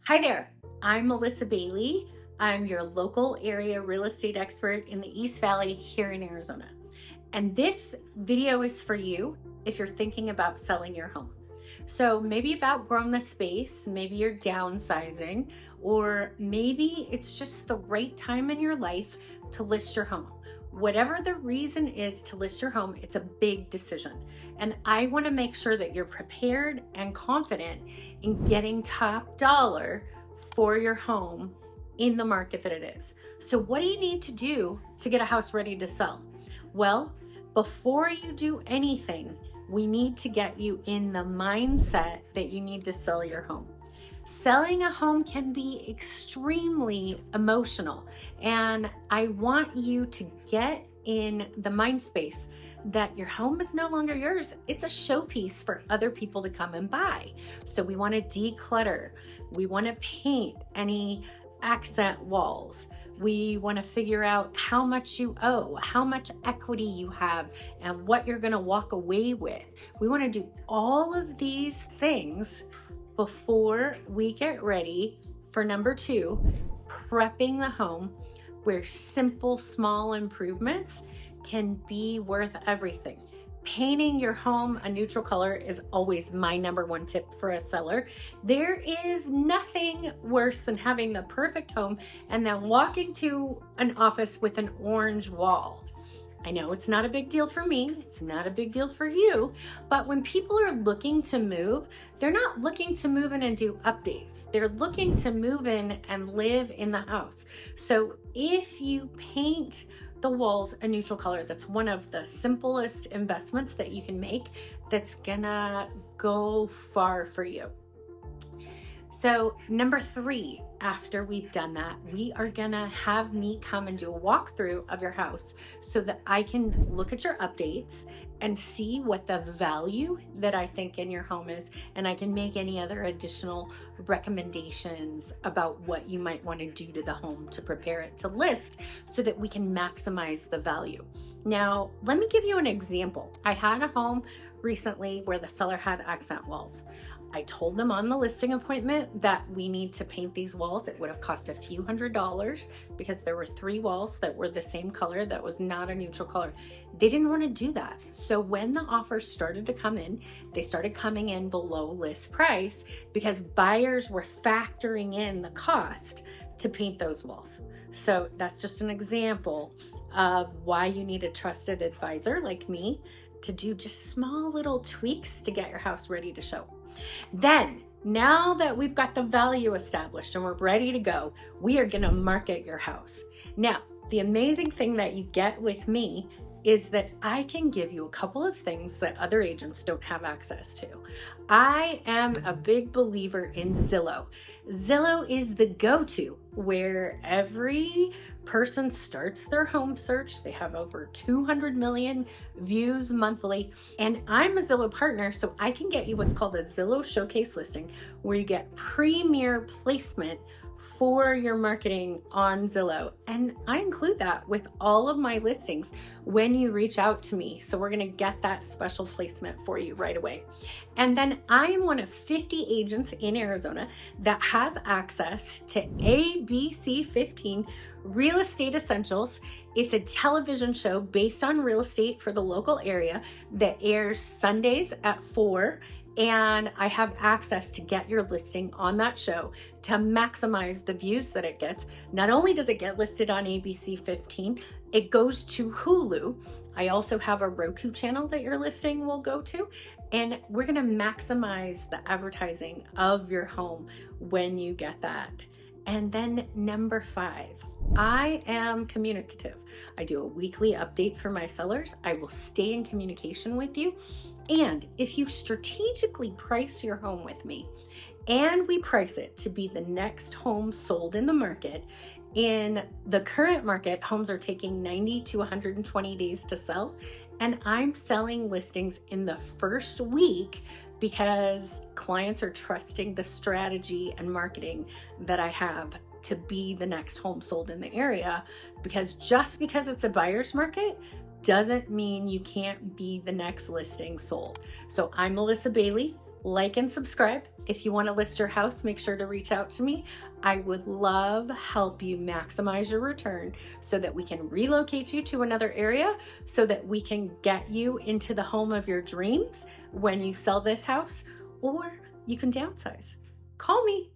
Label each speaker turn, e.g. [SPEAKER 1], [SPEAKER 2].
[SPEAKER 1] Hi there, I'm Melissa Bailey. I'm your local area real estate expert in the East Valley here in Arizona. And this video is for you if you're thinking about selling your home. So maybe you've outgrown the space, maybe you're downsizing, or maybe it's just the right time in your life to list your home. Whatever the reason is to list your home, it's a big decision. And I want to make sure that you're prepared and confident in getting top dollar for your home in the market that it is. So what do you need to do to get a house ready to sell? Well, before you do anything, we need to get you in the mindset that you need to sell your home. Selling a home can be extremely emotional, and I want you to get in the mind space that your home is no longer yours. It's a showpiece for other people to come and buy. So we want to declutter. We want to paint any accent walls. We want to figure out how much you owe, how much equity you have, and what you're going to walk away with. We want to do all of these things before we get ready for number 2, prepping the home, where simple, small improvements can be worth everything. Painting your home a neutral color is always my number 1 tip for a seller. There is nothing worse than having the perfect home and then walking to an office with an orange wall. I know it's not a big deal for me, it's not a big deal for you, but when people are looking to move, they're not looking to move in and do updates. They're looking to move in and live in the house. So if you paint the walls a neutral color, that's one of the simplest investments that you can make that's gonna go far for you. So number 3, after we've done that, we are gonna have me come and do a walkthrough of your house so that I can look at your updates and see what the value that I think in your home is, and I can make any other additional recommendations about what you might want to do to the home to prepare it to list so that we can maximize the value. Now, let me give you an example. I had a home recently where the seller had accent walls. I told them on the listing appointment that we need to paint these walls. It would have cost a few $100s because there were 3 walls that were the same color that was not a neutral color. They didn't want to do that. So when the offers started to come in, they started coming in below list price because buyers were factoring in the cost to paint those walls. So that's just an example of why you need a trusted advisor like me to do just small little tweaks to get your house ready to show. Then, now that we've got the value established and we're ready to go, we are going to market your house. Now, the amazing thing that you get with me is that I can give you a couple of things that other agents don't have access to. I am a big believer in Zillow. Zillow is the go-to where every person starts their home search. They have over 200 million views monthly, and I'm a Zillow partner, so I can get you what's called a Zillow showcase listing, where you get premier placement for your marketing on Zillow. And I include that with all of my listings when you reach out to me. So we're gonna get that special placement for you right away. And then I am one of 50 agents in Arizona that has access to ABC 15 Real Estate Essentials. It's a television show based on real estate for the local area that airs Sundays at 4. And I have access to get your listing on that show to maximize the views that it gets. Not only does it get listed on ABC 15, it goes to Hulu. I also have a Roku channel that your listing will go to. And we're gonna maximize the advertising of your home when you get that. And then number 5, I am communicative. I do a weekly update for my sellers. I will stay in communication with you. And if you strategically price your home with me, and we price it to be the next home sold in the market, in the current market, homes are taking 90 to 120 days to sell. And I'm selling listings in the first week because clients are trusting the strategy and marketing that I have to be the next home sold in the area. Because just because it's a buyer's market doesn't mean you can't be the next listing sold. So I'm Melissa Bailey. like and subscribe. If you want to list your house, make sure to reach out to me. I would love help you maximize your return so that we can relocate you to another area, so that we can get you into the home of your dreams when you sell this house, or you can downsize. Call me.